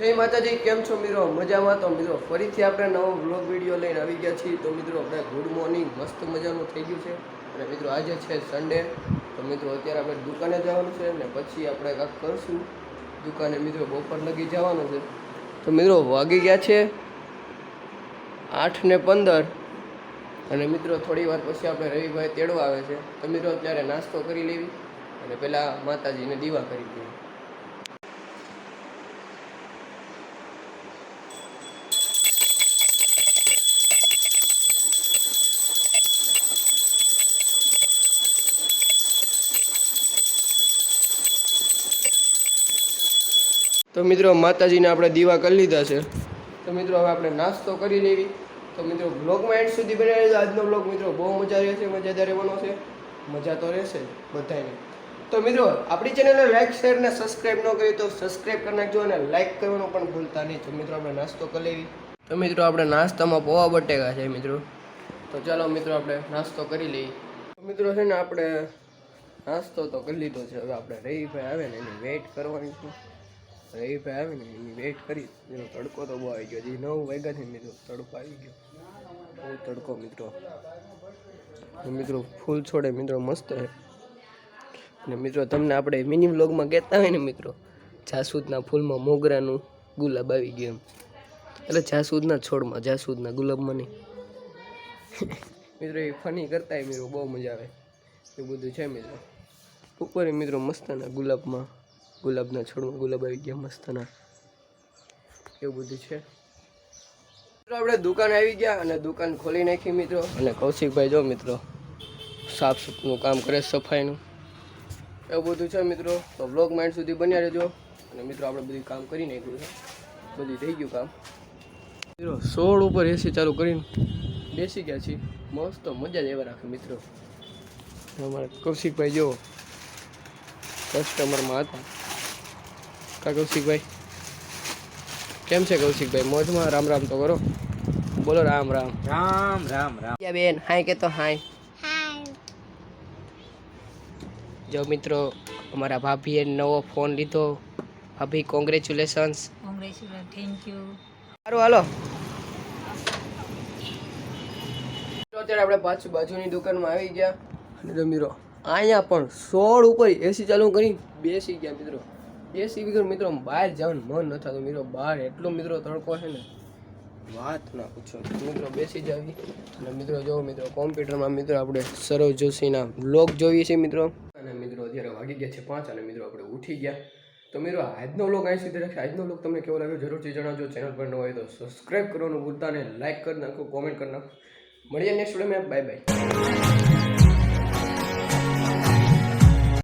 જય માતાજી, કેમ છો મિત્રો? મજામાં? તો મિત્રો ફરીથી આપણે નવો વ્લોગ વિડીયો લઈને આવી ગયા છીએ. તો મિત્રો આપણે ગુડ મોર્નિંગ, મસ્ત મજાનું થઈ ગયું છે. અને મિત્રો આજે છે સન્ડે. તો મિત્રો અત્યારે આપણે દુકાને જવાનું છે ને પછી આપણે કાંઈક કરશું દુકાને. મિત્રો બપોર લગી જવાનું છે. તો મિત્રો વાગી ગયા છે 8:15 અને મિત્રો થોડી વાર પછી આપણે રવિભાઈ તેડવા આવે છે. તો મિત્રો અત્યારે નાસ્તો કરી લેવી અને પહેલાં માતાજીને દીવા કરી દેવી. તો મિત્રો માતાજીને આપણે દીવા કરી લીધા છે. તો મિત્રો હવે આપણે નાસ્તો કરી લેવી. તો મિત્રો બ્લોગમાં એન્ડ સુધી બનાવી લેજો. આજનો બ્લોગ મિત્રો બહુ મજા રહેશે, મજાદાર રહેવાનો છે. મજા તો રહેશે બધાને. તો મિત્રો આપણી ચેનલને લાઈક શેર ને સબસ્ક્રાઈબ ન કરી તો સબસ્ક્રાઈબ કરી નાખજો અને લાઈક કરવાનું પણ ભૂલતા નહીં. તો મિત્રો આપણે નાસ્તો કરી લેવી. તો મિત્રો આપણે નાસ્તામાં પૌવા બટેકા છે મિત્રો. તો ચાલો મિત્રો આપણે નાસ્તો કરી લઈએ. તો મિત્રો છે ને આપણે નાસ્તો તો કરી લીધો છે. હવે આપણે રવિભાઈ આવે ને એની વેઇટ કરવાની છે. રવિભાઈ આવે ને એની વેઇટ કરી. મિત્રો તડકો તો બહુ આવી ગયો. 9 વાગ્યા છે મિત્રો, તડકો આવી ગયો. બહુ તડકો મિત્રો. મિત્રો ફૂલ છોડે મિત્રો મસ્ત છે. અને મિત્રો તમને આપણે મિની વ્લોગમાં કહેતા હોય ને મિત્રો, જાસૂદના ફૂલમાં મોગરાનું ગુલાબ આવી ગયું એમ. એટલે જાસૂદના છોડમાં, જાસૂદના ગુલાબમાં નહીં. મિત્રો એ ફની કરતા હોય મિત્રો, બહુ મજા આવે એવું બધું છે મિત્રો. ઉપર મિત્રો મસ્તના ગુલાબમાં, ગુલાબના છોડમાં ગુલાબ આવી ગયા મસ્તના, એવું બધું છે. મિત્રો આપણે દુકાન આવી ગયા અને દુકાન ખોલી નાખી મિત્રો. અને કૌશિકભાઈ જો મિત્રો સાફ સફાઈનું કામ કરે, સફાઈનું એવું બધું છે મિત્રો. તો બ્લોગ માઇન્ડ સુધી બન્યા રહેજો. અને મિત્રો આપણે બધું કામ કરી નાખ્યું છે, બધું થઈ ગયું કામ. મિત્રો 16 ઉપર એસી ચાલુ કરીને બેસી ગયા છીએ. મસ્ત મજા જ એવા રાખે મિત્રો. અમારા કૌશિકભાઈ જો કસ્ટમરમાં હતા. કા કૌશિકભાઈ કેમ છે? કૌશિકભાઈ મોજમાં? રામ રામ તો કરો, બોલો રામ રામ. રામ રામ રામ. ક્યાં બેન? હાય કે તો હાય. જો મિત્રો અમારા ભાભીએ નવો ફોન લીધો. ભાભી કોંગ્રેચ્યુલેશન્સ. Thank you. સારું હાલો. અત્યારે આપણે પાછું બાજુની દુકાનમાં આવી ગયા. અને તો મિત્રો અહીંયા પણ 16 ઉપર એસી ચાલુ કરી બેસી ગયા મિત્રો. એસી વગર મિત્રો બહાર જવાનું મન ન થતું મિત્રો. બહાર એટલો મિત્રો તડકો છે ને વાત ના પૂછો. મિત્રો બેસી જાવી. અને મિત્રો જો મિત્રો કોમ્પ્યુટરમાં મિત્રો આપણે સરોજ જોશીના વ્લોગ જોઈએ છીએ મિત્રો. અને મિત્રો અત્યારે વાગી ગયા છે 5 અને મિત્રો આપણે ઉઠી ગયા. તો મિત્રો આજનો વ્લોગ અહીં સુધી રાખીએ. આજનો વ્લોગ તમને કેવો લાગ્યો જરૂરથી જણાવજો. ચેનલ પર ન હોય તો સબસ્ક્રાઈબ કરવાનું ભૂલતા નહીં, લાઈક કરી નાખો, કોમેન્ટ કરી નાખો. મળીએ નેક્સ્ટ વિડીયોમાં. Bye bye.